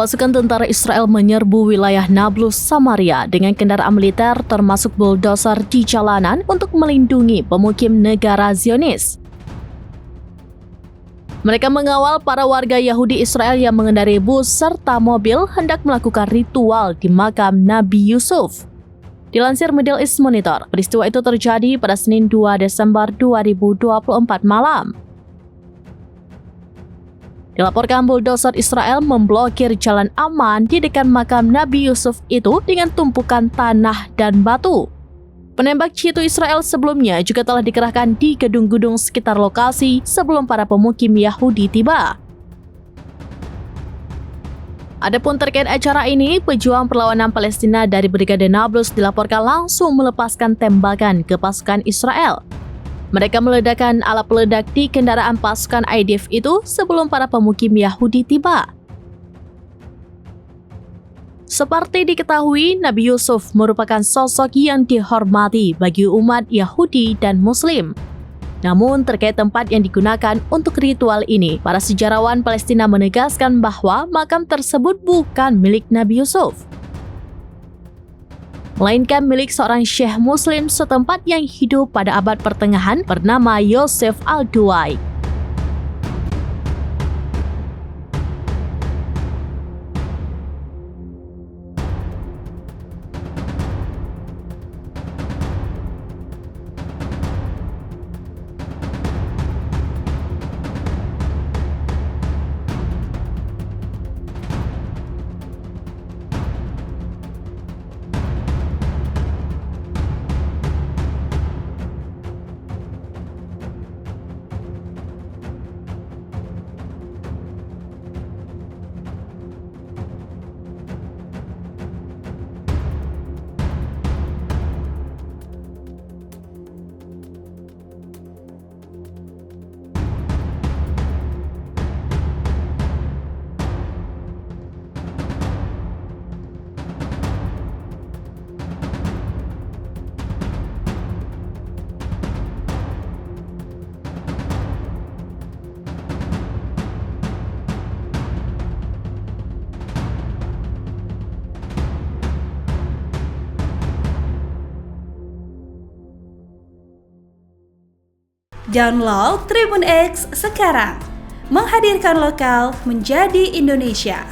Pasukan tentara Israel menyerbu wilayah Nablus, Samaria dengan kendaraan militer termasuk bulldozer di jalanan untuk melindungi pemukim negara Zionis. Mereka mengawal para warga Yahudi Israel yang mengendarai bus serta mobil hendak melakukan ritual di makam Nabi Yusuf. Dilansir Middle East Monitor, peristiwa itu terjadi pada Senin 2 Desember 2024 malam. Dilaporkan bulldozer Israel memblokir jalan aman di dekat makam Nabi Yusuf itu dengan tumpukan tanah dan batu. Penembak jitu Israel sebelumnya juga telah dikerahkan di gedung-gedung sekitar lokasi sebelum para pemukim Yahudi tiba. Adapun terkait acara ini, pejuang perlawanan Palestina dari Brigade Nablus dilaporkan langsung melepaskan tembakan ke pasukan Israel. Mereka meledakkan alat peledak di kendaraan pasukan IDF itu sebelum para pemukim Yahudi tiba. Seperti diketahui, Nabi Yusuf merupakan sosok yang dihormati bagi umat Yahudi dan Muslim. Namun terkait tempat yang digunakan untuk ritual ini, para sejarawan Palestina menegaskan bahwa makam tersebut bukan milik Nabi Yusuf, melainkan milik seorang syekh muslim setempat yang hidup pada abad pertengahan bernama Yosef Al-Duwai. Download Tribun X sekarang, menghadirkan lokal menjadi Indonesia.